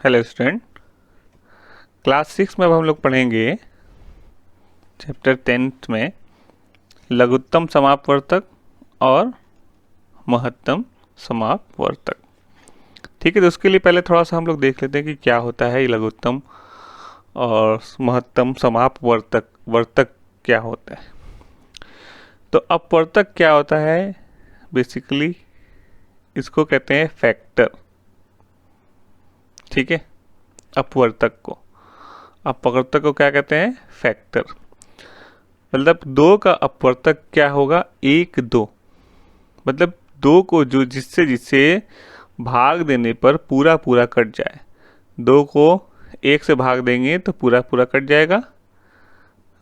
Hello student. Class 6 में अब हम लोग पढ़ेंगे चैप्टर 10th में लघुत्तम समापवर्तक और महत्तम समापवर्तक। ठीक है, तो उसके लिए पहले थोड़ा सा हम लोग देख लेते हैं कि क्या होता है ये लघुत्तम और महत्तम समापवर्तक। वर्तक क्या होता है? तो अपवर्तक क्या होता है? बेसिकली इसको कहते हैं फैक्टर। ठीक है, अपवर्तक को क्या कहते हैं? फैक्टर। मतलब दो का अपवर्तक क्या होगा? एक दो। मतलब दो को जो जिससे जिससे भाग देने पर पूरा पूरा कट जाए। दो को एक से भाग देंगे तो पूरा पूरा कट जाएगा,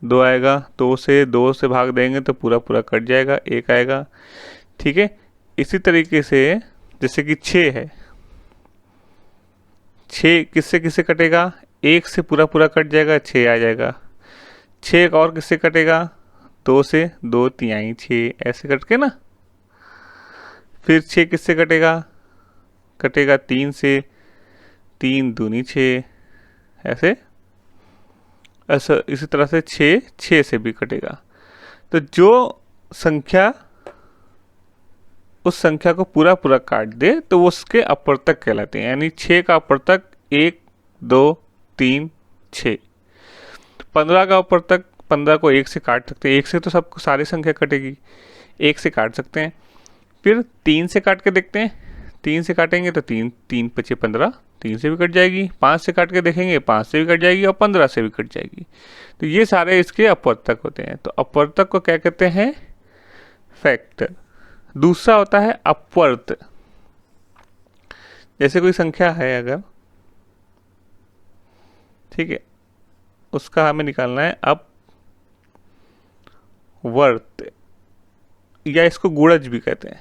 दो आएगा। दो से भाग देंगे तो पूरा पूरा कट जाएगा, एक आएगा। ठीक है, इसी तरीके से जैसे कि 6 है, 6 किससे किससे कटेगा? एक से पूरा पूरा कट जाएगा, 6 आ जाएगा। 6 और किससे कटेगा? दो से, दो तिहाई 6, ऐसे कट के ना। फिर 6 किससे कटेगा? कटेगा 3 से, 3 दूनी 6, ऐसे ऐसा। इसी तरह से 6 6 से भी कटेगा। तो जो संख्या उस संख्या को पूरा पूरा काट दे तो वो उसके अपवर्तक कहलाते हैं। यानी 6 का अपवर्तक 1 2 3 6। 15 का अपवर्तक, 15 को 1 से काट सकते हैं, 1 से तो सबको सारी संख्या कटेगी, 1 से काट सकते हैं। फिर 3 से काट के देखते हैं, 3 से काटेंगे तो 3 3 पचे 15, 3 से भी कट जाएगी। 5 से काट के देखेंगे, 5 से भी कट जाएगी और 15 से भी कट जाएगी। तो ये सारे इसके अपवर्तक होते हैं। तो अपवर्तक को क्या कहते हैं? फैक्टर। दूसरा होता है अपवर्त। जैसे कोई संख्या है अगर, ठीक है, उसका हमें निकालना है अपवर्त, या इसको गुणज भी कहते हैं।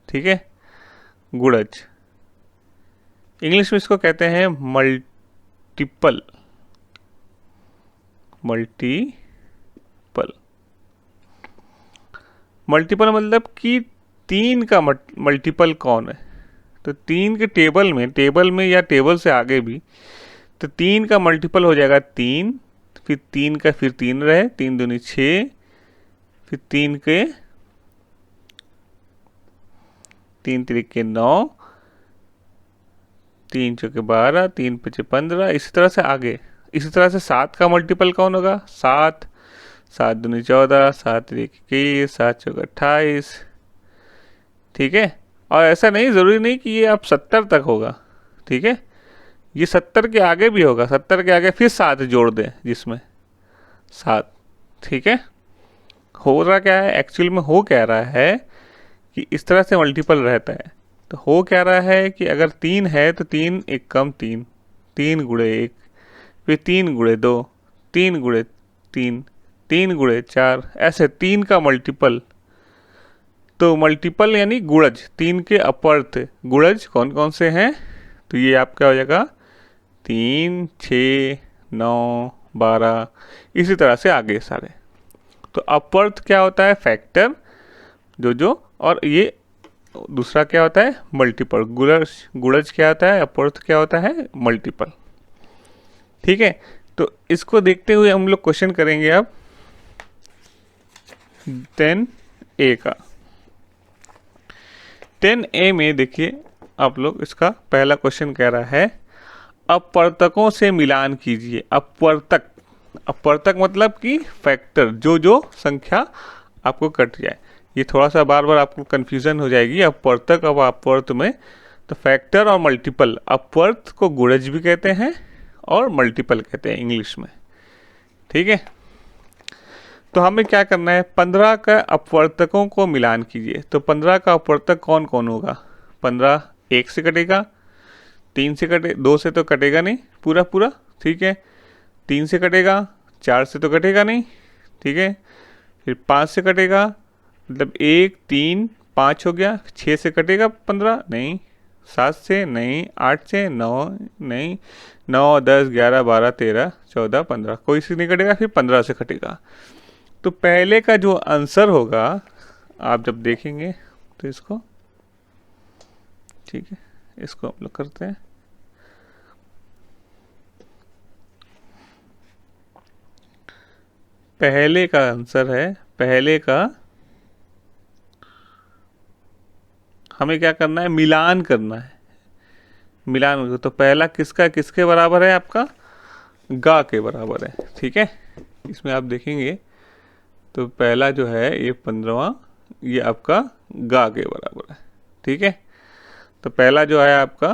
ठीक है, गुणज। इंग्लिश में इसको कहते हैं मल्टीपल। मल्टीपल मल्टीपल मतलब कि 3 का मल्टीपल कौन है? तो 3 के टेबल में या टेबल से आगे भी, तो 3 का मल्टीपल हो जाएगा 3, फिर 3 का फिर 3 रहे, 3 दूनी 6, फिर 3 तिरिके 9, 3 चौके 12, 3 पचे 15, इसी तरह से आगे। इसी तरह से 7 का मल्टीपल कौन होगा? 7, 7 दूनी 14, 7 तिरिक 21, 7 चौके 28। ठीक है, और ऐसा नहीं, ज़रूरी नहीं कि ये आप 70 तक होगा। ठीक है, ये 70 के आगे भी होगा, 70 के आगे फिर 7 जोड़ दें जिसमें 7। ठीक है, हो रहा क्या है एक्चुअल में? हो क्या रहा है कि इस तरह से मल्टीपल रहता है। तो हो क्या रहा है कि अगर 3 है तो 3 एक कम 3, 3 गुणे 1, फिर 3 गुणे 2, 3 गुणे 3, 3 गुणे 4, ऐसे 3 का मल्टीपल। तो मल्टीपल यानी गुणज, 3 के अपवर्त गुणज कौन कौन से हैं? तो ये आपका हो जाएगा 3 6 9 12, इसी तरह से आगे सारे। तो अपवर्त क्या होता है? फैक्टर। जो और ये दूसरा क्या होता है? मल्टीपल। गुणज, गुणज क्या होता है? अपवर्त क्या होता है? मल्टीपल। ठीक है, तो इसको देखते हुए हम लोग क्वेश्चन करेंगे अब 10A का। 10A में देखिए आप लोग, इसका पहला क्वेश्चन कह रहा है अपवर्तकों से मिलान कीजिए। अपवर्तक, अपवर्तक मतलब कि फैक्टर, जो संख्या आपको कट जाए। ये थोड़ा सा बार बार आपको कंफ्यूजन हो जाएगी अपवर्तक और अपवर्त में। तो फैक्टर और मल्टीपल, अपवर्त को गुणज भी कहते हैं और मल्टीपल कहते हैं इंग्लिश में। ठीक है, तो हमें क्या करना है? 15 का अपवर्तकों को मिलान कीजिए। तो 15 का अपवर्तक कौन कौन होगा? 15 1 से कटेगा, 3 से कटे, 2 से तो कटेगा नहीं पूरा पूरा। ठीक है, 3 से कटेगा, 4 से तो कटेगा नहीं। ठीक है, फिर 5 से कटेगा, मतलब 1 3 5 हो गया। 6 से कटेगा 15 नहीं, 7 से नहीं, 8 से 9 नहीं, 9 10 11 12 13 14 15, कोई से नहीं कटेगा। फिर 15 से कटेगा। तो पहले का जो आंसर होगा, आप जब देखेंगे तो इसको, ठीक है, इसको हम लोग करते हैं पहले का आंसर है, पहले का हमें क्या करना है, मिलान करना है, मिलान। तो पहला किसका किसके बराबर है, आपका गा के बराबर है, ठीक है। इसमें आप देखेंगे तो पहला जो है ये 15वां, ये आपका गा के बराबर है, ठीक है। तो पहला जो है आपका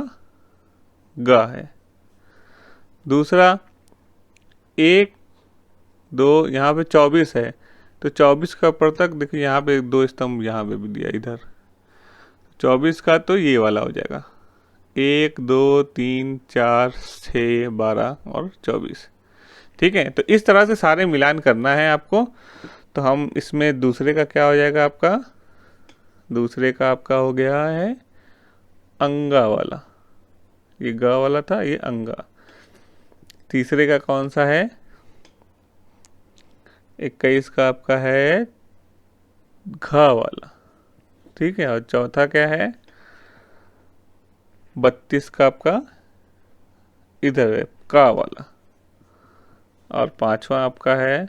गा है। दूसरा 1 2, यहाँ पे 24 है, तो 24 का प्रतक देखिए, यहाँ पे 2 स्तंभ यहाँ पे भी दिया इधर, 24 का तो ये वाला हो जाएगा 1 2 3 4 6 12 और 24, ठीक है। तो इस तरह से सारे मिलान करना है आपको। तो हम इसमें दूसरे का क्या हो जाएगा, आपका दूसरे का आपका हो गया है अंगा वाला, ये गा वाला था, ये अंगा। तीसरे का कौन सा है, 21 का आपका है घा वाला, ठीक है। और चौथा क्या है, 32 का आपका इधर है का वाला। और पांचवा आपका है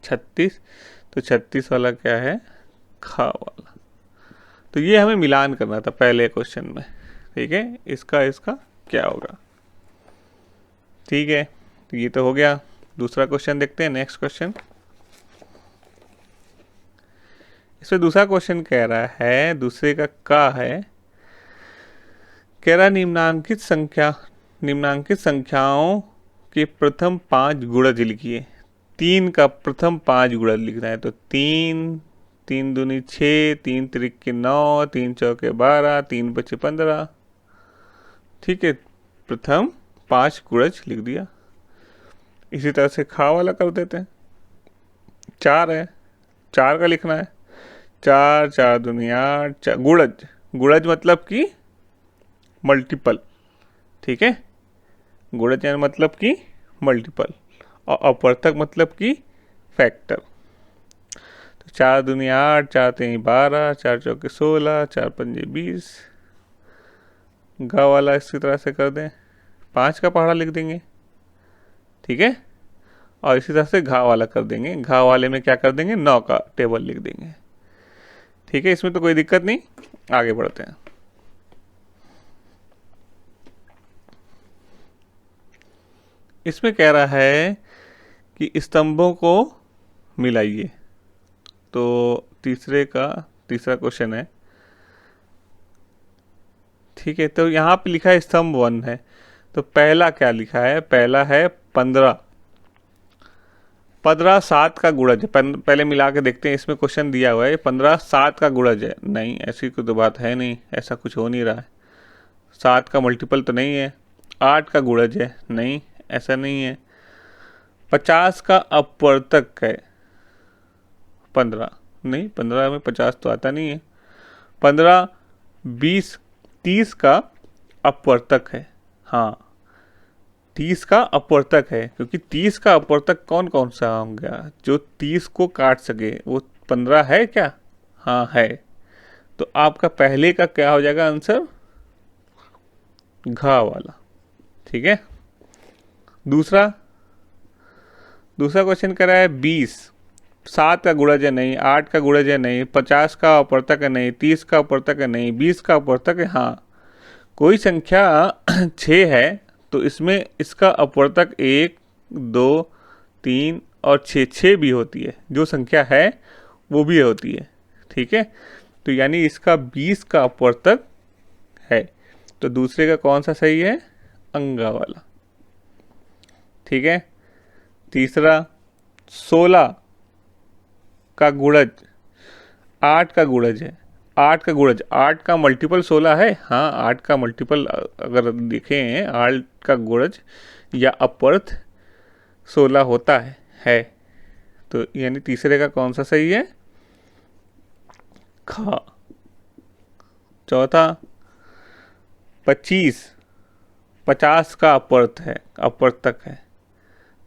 36, तो 36 वाला क्या है, खा वाला। तो ये हमें मिलान करना था पहले क्वेश्चन में, ठीक है। इसका इसका क्या होगा, ठीक है। तो ये तो हो गया। दूसरा क्वेश्चन देखते हैं, नेक्स्ट क्वेश्चन। इसमें दूसरा क्वेश्चन कह रहा है, दूसरे का है, कह रहा निम्नांकित संख्याओं के प्रथम 5 गुणज लिखिए। 3 का प्रथम 5 गुणज लिखना है, तो 3 3 दूनी 6, 3 त्रिक 9, 3 चौके 12, 3 बचे 15, ठीक है। प्रथम 5 गुणज लिख दिया। इसी तरह से खा वाला कर देते हैं। 4 है, 4 का लिखना है, 4 4 दूनी 8, गुणज, गुणज मतलब कि मल्टीपल, ठीक है। गुणज मतलब कि मल्टीपल, और अपवर्तक मतलब कि फैक्टर। तो 4 दूनी 8, 4 3 12, 4 चौके 16, 4 पंजे 20। गा वाला इसी तरह से कर दें, 5 का पहाड़ा लिख देंगे, ठीक है। और इसी तरह से घा वाला कर देंगे, घा वाले में क्या कर देंगे, 9 का टेबल लिख देंगे, ठीक है। इसमें तो कोई दिक्कत नहीं, आगे बढ़ते हैं। इसमें कह रहा है कि स्तंभों को मिलाइए। तो तीसरा क्वेश्चन है, ठीक है। तो यहाँ पे लिखा है स्तंभ 1 है, तो पहला क्या लिखा है, पहला है 15। 15 7 का गुणज है, पहले मिला के देखते हैं। इसमें क्वेश्चन दिया हुआ है 15 7 का गुणज है, नहीं ऐसी कोई तो बात है नहीं, ऐसा कुछ हो नहीं रहा है। 7 का मल्टीपल तो नहीं है। 8 का गुणज है, नहीं ऐसा नहीं है। 50 का अपवर्तक है 15, नहीं 15 में 50 तो आता नहीं है। 15 20 30 का अपवर्तक है, हाँ 30 का अपवर्तक है, क्योंकि 30 का अपवर्तक कौन कौन सा होगा, जो 30 को काट सके, वो 15 है क्या, हाँ है। तो आपका पहले का क्या हो जाएगा आंसर, घा वाला, ठीक है। दूसरा क्वेश्चन कर रहा है 20। 7 का गुणज है, नहीं 8 का गुणज है, नहीं 50 का अपवर्तक है, नहीं 30 का अपवर्तक है, नहीं 20 का अपवर्तक है, हाँ कोई संख्या 6 है, तो इसमें इसका अपवर्तक 1 2 3 और 6 भी होती है, जो संख्या है वो भी होती है, ठीक है। तो यानी इसका 20 का अपवर्तक है। तो दूसरे का कौन सा सही है, अंगा वाला, ठीक है। तीसरा 16 का गुणज 8 का गुणज है, 8 का गुणज, 8 का मल्टीपल 16 है, हाँ 8 का मल्टीपल अगर देखें 8 का गुणज या अपवर्थ 16 होता है। तो यानी तीसरे का कौन सा सही है, खा। चौथा 25 50 का अपवर्तक है,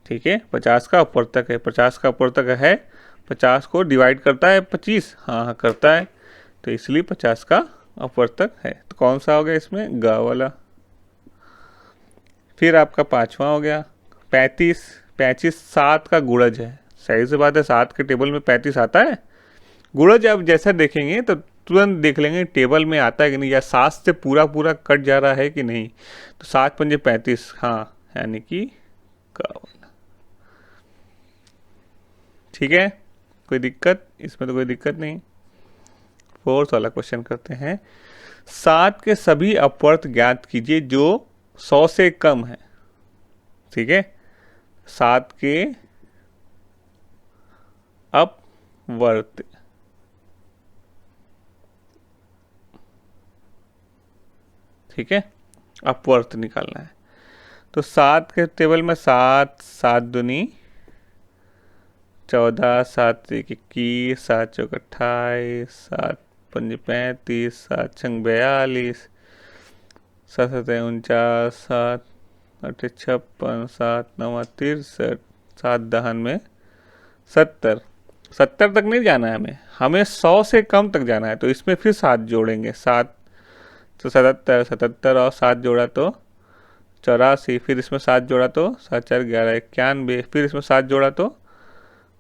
ठीक है। 50 का अपवर्तक है, 50 का अपवर्तक है, 50 को डिवाइड करता है 25, हाँ करता है, तो इसलिए 50 का अपवर्तक है। तो कौन सा हो गया इसमें, गा वाला। फिर आपका पांचवा हो गया 35। 35 7 का गुणज है। सही से बात है, 7 के टेबल में 35 आता है। गुणज आप जैसा देखेंगे तो तुरंत देख लेंगे टेबल में आता है कि नहीं, या 7 से पूरा पूरा कट जा रहा है कि नहीं। तो 7 पंजे 35, हाँ, यानी कि 51। ठीक है, कोई दिक्कत इसमें? तो कोई दिक्कत नहीं। फोर्थ वाला क्वेश्चन करते हैं। 7 के सभी अपवर्त ज्ञात कीजिए जो 100 से कम है। ठीक है, 7 के अपवर्त, ठीक है, अपवर्त निकालना है। तो 7 के टेबल में 7, 7 दूनी 14, 7 एक 21, 7 चौक 28, 7 पंजे 35, 7 छंग 42, 7 सतह 49, 7 अठे 56, 7 नवा 63, 7 दहन में 70। 70 तक नहीं जाना है हमें 100 से कम तक जाना है। तो इसमें फिर 7 जोड़ेंगे, 7 तो 77, 77 और 7 जोड़ा तो 84, फिर इसमें 7 जोड़ा तो 7 4 11 91, फिर इसमें 7 जोड़ा तो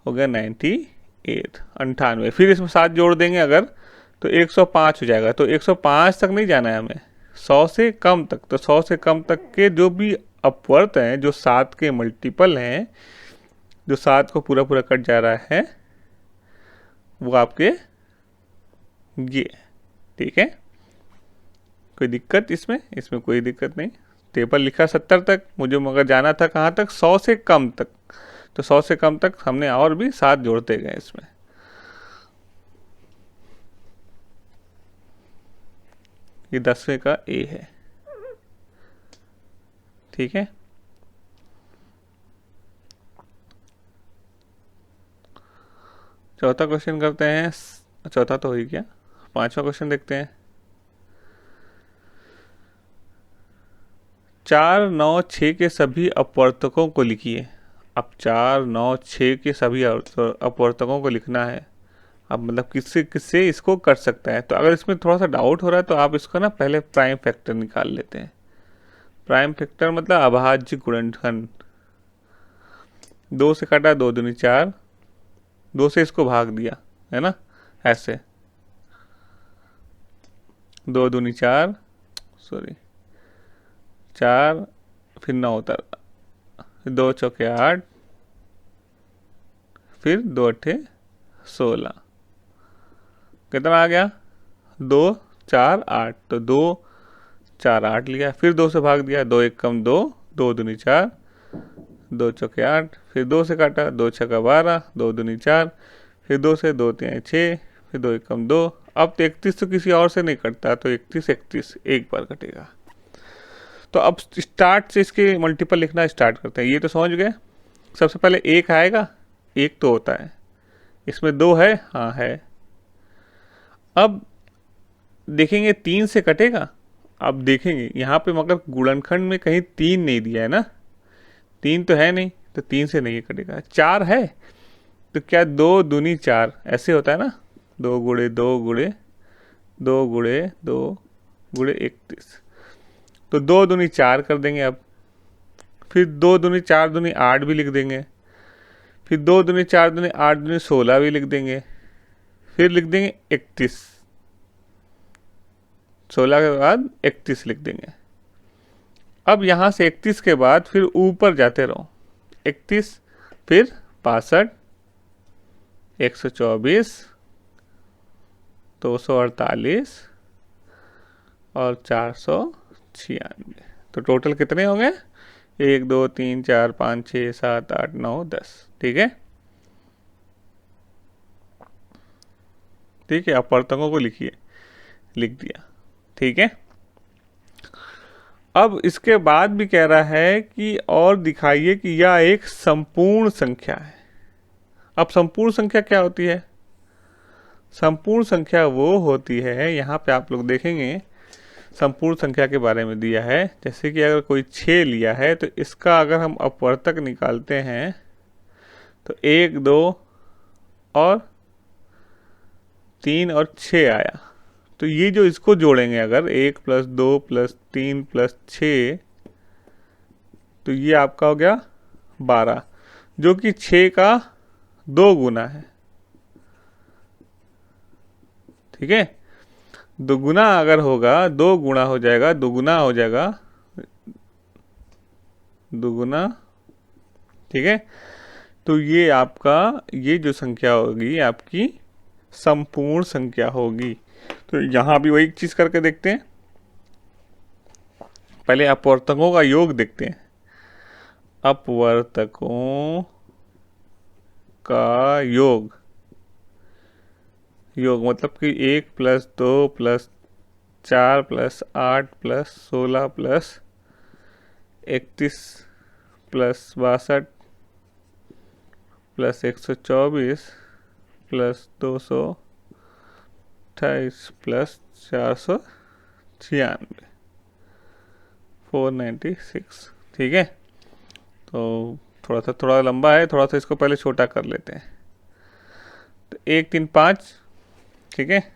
हो गया 98 98, फिर इसमें 7 जोड़ देंगे अगर तो 105 हो जाएगा। तो 105 तक नहीं जाना है हमें, 100 से कम तक। तो 100 से कम तक के जो भी अपवर्त हैं, जो 7 के मल्टीपल हैं, जो 7 को पूरा पूरा कट जा रहा है, वो आपके ये। ठीक है, कोई दिक्कत इसमें? इसमें कोई दिक्कत नहीं। टेबल लिखा 70 तक, मुझे मगर जाना था कहाँ तक? 100 से कम तक। तो 100 से कम तक हमने और भी 7 जोड़ते गए इसमें। ये 10वें का ए है। ठीक है, चौथा क्वेश्चन करते हैं। चौथा तो हो ही गया, 5वां क्वेश्चन देखते हैं। 4 9 6 के सभी अपवर्तकों को लिखिए। अब 4 9 6 के सभी अपवर्तकों को लिखना है। अब मतलब किससे किससे इसको कर सकता है। तो अगर इसमें थोड़ा सा डाउट हो रहा है तो आप इसको ना पहले प्राइम फैक्टर निकाल लेते हैं। प्राइम फैक्टर मतलब अभाज्य गुणनखंड। 2 से काटा, 2 दूनी 4, 2 से इसको भाग दिया, है ना, ऐसे 2 दूनी 4, सॉरी 4, फिर 9 उतर, 2 चौके 8, फिर 2 अट्ठे 16, कितना आ गया? 2 4 8। तो 2 4 8 लिया, फिर 2 से भाग दिया, 2 एक कम 2, 2 दूनी 4, 2 चौके 8, फिर 2 से काटा, 2 छक्का 12, 2 दूनी 4, फिर 2 से 2 3 6, फिर 2 एक कम 2। अब तो 31 तो किसी और से नहीं कटता, तो 31 31 एक बार कटेगा। तो अब स्टार्ट से इसके मल्टीपल लिखना स्टार्ट करते हैं। ये तो समझ गए। सबसे पहले 1 आएगा, 1 तो होता है, इसमें 2 है, हाँ है। अब देखेंगे 3 से कटेगा। अब देखेंगे यहाँ पे मगर गुणनखंड में कहीं 3 नहीं दिया है ना, 3 तो है नहीं, तो 3 से नहीं कटेगा। 4 है, तो क्या 2 दूनी 4 ऐसे होता है ना, 2 गुणे 2 गुणे 2 गुणे 2 गुणे 31। तो 2 दूनी 4 कर देंगे। अब फिर 2 दूनी 4 दूनी 8 भी लिख देंगे, फिर 2 दूनी 4 दूनी 8 दूनी 16 भी लिख देंगे, फिर लिख देंगे 31, 16 के बाद 31 लिख देंगे। अब यहाँ से 31 के बाद फिर ऊपर जाते रहो, 31, फिर 65, 124, 248 और 496। तो टोटल कितने होंगे? 1 2 3 4 5 6 7 8 9 10। ठीक है, ठीक है, अपवर्तकों को लिखिए, लिख दिया। ठीक है, अब इसके बाद भी कह रहा है कि और दिखाइए कि यह एक संपूर्ण संख्या है। अब संपूर्ण संख्या क्या होती है? संपूर्ण संख्या वो होती है, यहाँ पे आप लोग देखेंगे संपूर्ण संख्या के बारे में दिया है। जैसे कि अगर कोई 6 लिया है तो इसका अगर हम अपवर्तक निकालते हैं तो 1 2 और 3 और 6 आया। तो ये जो इसको जोड़ेंगे अगर 1 + 2 + 3 + 6, तो ये आपका हो गया 12। जो कि 6 का 2 गुना है। ठीक है, दुगुना अगर होगा, 2 गुना हो जाएगा, दुगुना हो जाएगा, दुगुना। ठीक है, तो ये आपका, ये जो संख्या होगी आपकी संपूर्ण संख्या होगी। तो यहाँ भी वही चीज करके देखते हैं। पहले अपवर्तकों का योग देखते हैं। अपवर्तकों का योग, योग मतलब कि 1 + 2 + 4 + 8 + 16 + 31 + 62 + 124 + 228 + 496, 496। ठीक है, तो थोड़ा लंबा है, थोड़ा सा इसको पहले छोटा कर लेते हैं। तो 1 3 5, ठीक है,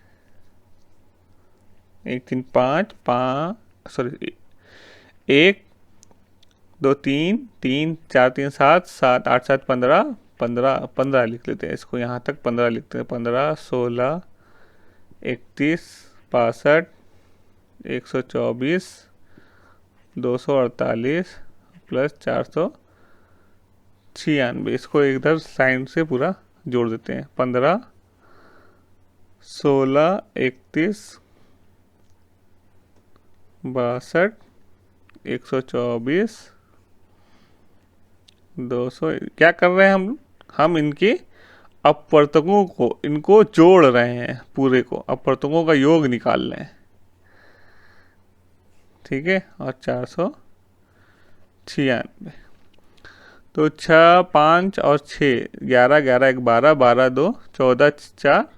1 3 5 5, सॉरी 1 2 3 3 4 3 7 7 8 7 15 15 15 लिख लेते हैं इसको, यहाँ तक 15 लिखते हैं। 15 16 31 62 124 248 + 496, इसको इधर साइन से पूरा जोड़ देते हैं। 15 16 31 62 124 200। क्या कर रहे हैं हम इनके अपवर्तकों को, इनको जोड़ रहे हैं, पूरे को अपवर्तकों का योग निकाल रहे हैं। ठीक है, और 496, तो 6 5 और 6 11 11 1 12 12 2 14 4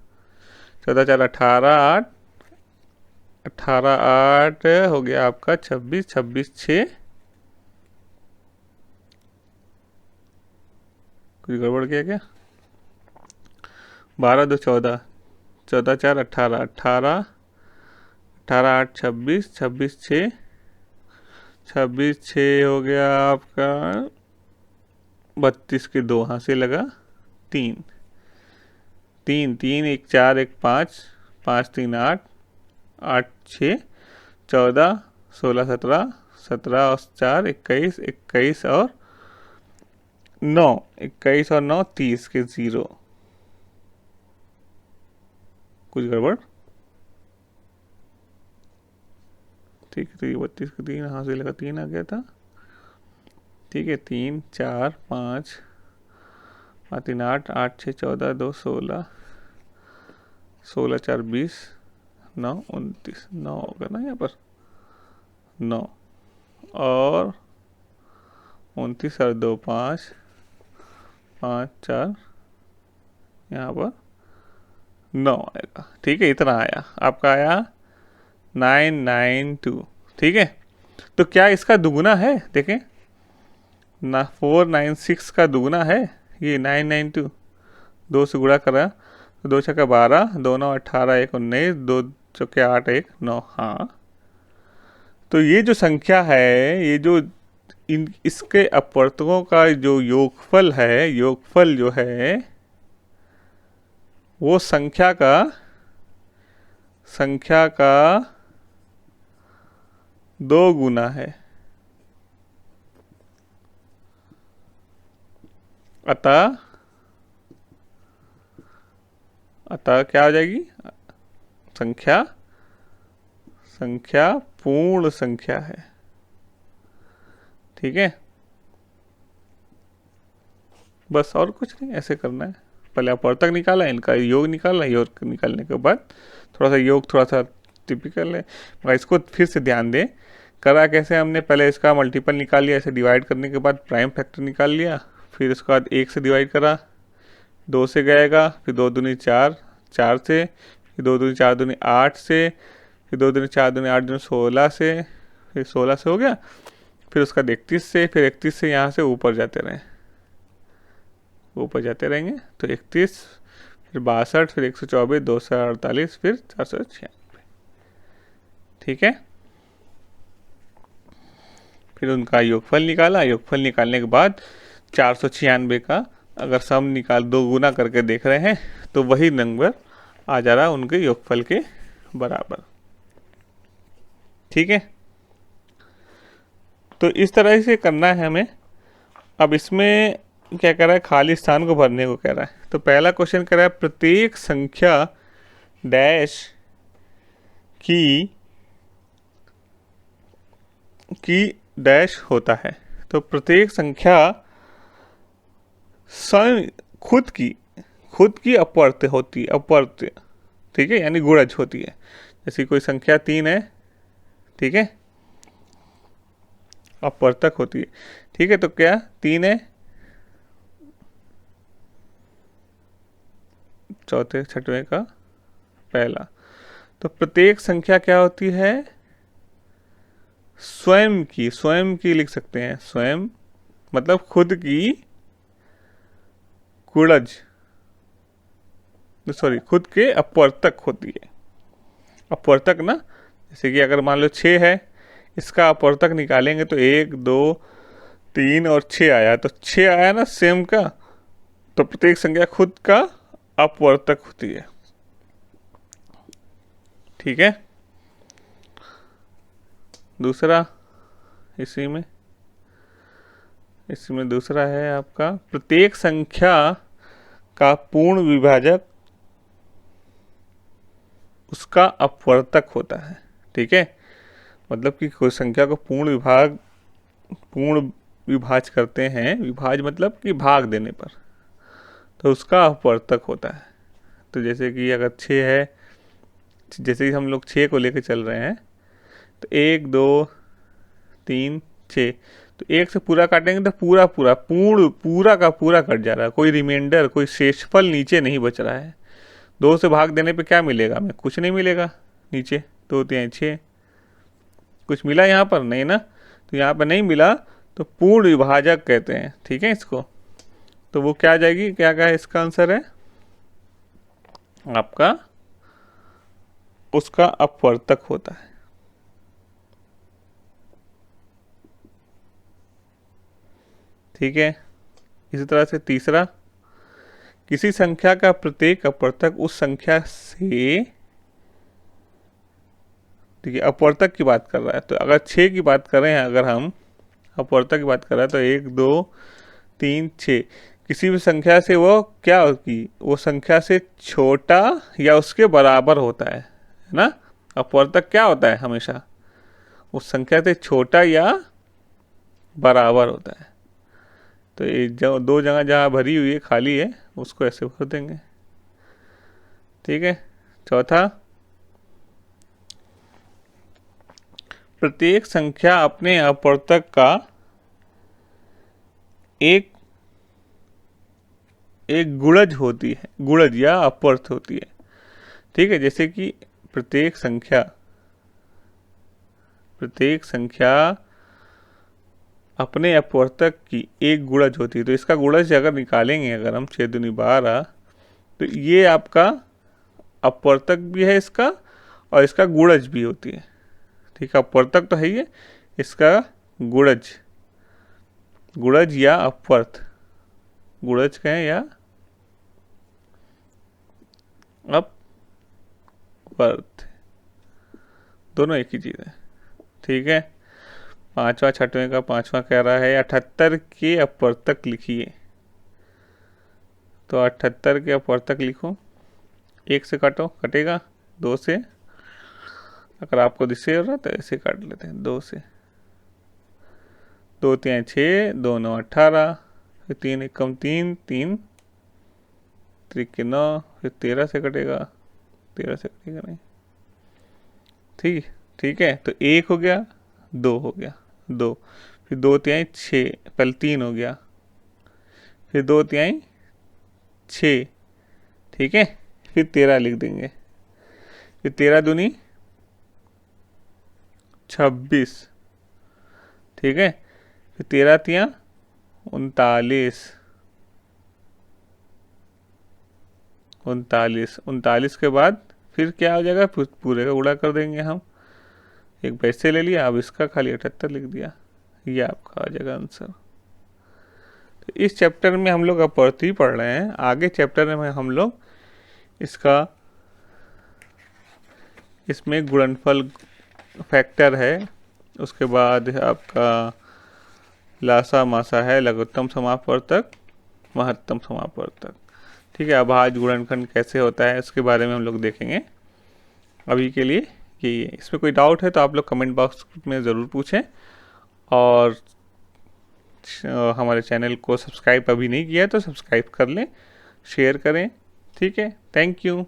14 4 18 8 18 8 हो गया आपका 26 26 6, कुछ गड़बड़ किया क्या? 12 2 14 14 4 18 18 18 8 26 26 6 26 6 हो गया आपका 32 के 2 हाथ से लगा 3 3 3 1 4 1 5 5 3 8 8 6 14 16 17 17 और 4 21 21 और 9 21 और 9 30 के 0, कुछ गड़बड़? ठीक है, तो ये 32 के 3 यहाँ से लगा 3 आ गया था। ठीक है, 3 4 5 5 3 8 8 6 14 2 16 16 4 20 9 29 9 होगा ना यहाँ पर, 9 और 29 और 2 5 5 4 यहाँ पर 9 आएगा। ठीक है, इतना आया आपका, आया 992। ठीक है, तो क्या इसका दुगुना है? देखें ना, 496 का दुगुना है ये 992, 2 से गुणा करा तो 2 छक्का 12 2 9 18 1 19 2 चौके 8 1 9। हाँ, तो ये जो संख्या है, ये जो इसके अपवर्तकों का जो योगफल है, योगफल जो है वो संख्या का 2 गुना है। अतः क्या हो जाएगी? संख्या पूर्ण संख्या है। ठीक है, बस और कुछ नहीं, ऐसे करना है। पहले अपवर्तक निकाला, इनका योग निकालना, योग निकालने के बाद थोड़ा सा योग, थोड़ा सा टिपिकल है, मगर इसको फिर से ध्यान दें। करा कैसे हमने? पहले इसका मल्टीपल निकाल लिया, ऐसे डिवाइड करने के बाद प्राइम फैक्टर निकाल लिया, फिर उसके बाद 1 से डिवाइड करा, 2 से गएगा, फिर 2 दूनी 4 4 से, फिर 2 दूनी 4 दूनी 8 से, फिर 2 दूनी 4 दूनी 8 दूनी 16 से, फिर 16 से हो गया, फिर उसका 31 से, फिर 31 से यहाँ से ऊपर जाते रहें, ऊपर जाते रहेंगे। तो 31, फिर 62, फिर 124, 248, फिर 496। ठीक है, फिर उनका योगफल निकाला, योगफल निकालने के बाद 496 का अगर सम निकाल 2 गुना करके देख रहे हैं तो वही नंबर आ जा रहा है उनके योगफल के बराबर। ठीक है, तो इस तरह से करना है हमें। अब इसमें क्या कह रहा है, खाली स्थान को भरने को कह रहा है। तो पहला क्वेश्चन कह रहा है प्रत्येक संख्या डैश की डैश होता है। तो प्रत्येक संख्या स्वयं खुद की अपवर्त्य होती है, अपवर्त्य, ठीक है, यानी गुणज होती है। जैसे कोई संख्या 3 है, ठीक है, अपवर्तक होती है। ठीक है, तो क्या 3 है, चौथे छठवें का पहला। तो प्रत्येक संख्या क्या होती है, स्वयं की लिख सकते हैं, स्वयं मतलब खुद की गुणज, सॉरी खुद के अपवर्तक होती है। अपवर्तक ना, जैसे कि अगर मान लो 6 है, इसका अपवर्तक निकालेंगे तो 1 2 3 और 6 आया, तो 6 आया ना सेम का। तो प्रत्येक संख्या खुद का अपवर्तक होती है। ठीक है, दूसरा इसी में दूसरा है आपका प्रत्येक संख्या का पूर्ण विभाजक उसका अपवर्तक होता है। ठीक है, मतलब कि कोई संख्या को पूर्ण विभाज करते हैं, विभाज मतलब कि भाग देने पर, तो उसका अपवर्तक होता है। तो जैसे कि अगर 6 है, जैसे कि हम लोग 6 को लेकर चल रहे हैं, तो 1 2 3 6, तो 1 से पूरा काटेंगे तो पूरा का पूरा कट जा रहा है, कोई रिमाइंडर, कोई शेषफल नीचे नहीं बच रहा है। 2 से भाग देने पे क्या मिलेगा हमें, कुछ नहीं मिलेगा नीचे, 2 3 6, कुछ मिला यहाँ पर नहीं ना, तो यहाँ पर नहीं मिला, तो पूर्ण विभाजक कहते हैं। ठीक है, इसको तो वो क्या आ जाएगी, क्या है इसका आंसर है आपका, उसका अपवर्तक होता है। ठीक है, इसी तरह से तीसरा, किसी संख्या का प्रत्येक अपवर्तक उस संख्या से, ठीक है, अपवर्तक की बात कर रहा है। तो अगर 6 की बात कर रहे हैं, अगर हम अपवर्तक की बात कर रहे हैं, तो 1 2 3 6, किसी भी संख्या से वो क्या होगी, वो संख्या से छोटा या उसके बराबर होता है ना। अपवर्तक क्या होता है, हमेशा उस संख्या से छोटा या बराबर होता है। तो ये जो 2 जगह जहाँ भरी हुई है, खाली है, उसको ऐसे भर देंगे। ठीक है, चौथा, प्रत्येक संख्या अपने अपवर्तक का एक गुणज होती है, गुणज या अपवर्त होती है। ठीक है, जैसे कि प्रत्येक संख्या अपने अपवर्तक की एक गुणज होती है। तो इसका गुणज अगर निकालेंगे, अगर हम 6 दूनी 12, तो ये आपका अपवर्तक भी है इसका, और इसका गुणज भी होती है। ठीक है, अपवर्तक तो है ही है, इसका गुणज या अपवर्त, गुणज कहें या अपवर्त, दोनों एक ही चीज़ है। ठीक है, पांचवा छठवें का पांचवा कह रहा है 78 के अपवर्तक लिखिए। तो 78 के अपवर्तक लिखो, 1 से काटो, कटेगा, 2 से, अगर आपको दिसे हो रहा तो ऐसे काट लेते हैं, 2 से, 2 3 6, 2 9 18, फिर 3 एकम 3, 3 3 9, फिर 13 से कटेगा, 13 से कटेगा नहीं। ठीक है, तो 1 हो गया, 2 हो गया, 2, फिर 2 3 6, पहले 3 हो गया, फिर 2 3 6, ठीक है, फिर 13 लिख देंगे, फिर 13 दूनी 26, ठीक है, फिर 13 तिया 39, 39 के बाद फिर क्या हो जाएगा, पूरे का गुणा कर देंगे हम, एक वैसे ले लिया, अब इसका खाली 78 लिख दिया, ये आपका आ जाएगा आंसर। इस चैप्टर में हम लोग अपवर्ती पढ़ रहे हैं, आगे चैप्टर में हम लोग इसका इसमें गुणनफल फैक्टर है, उसके बाद आपका लासा मासा है, लघुत्तम समापवर्तक, महत्तम समापवर्तक। ठीक है, अभाज्य गुणनखंड कैसे होता है उसके बारे में हम लोग देखेंगे। अभी के लिए यही है। इसमें कोई डाउट है तो आप लोग कमेंट बॉक्स में ज़रूर पूछें, और हमारे चैनल को सब्सक्राइब अभी नहीं किया है तो सब्सक्राइब कर लें, शेयर करें। ठीक है, थैंक यू।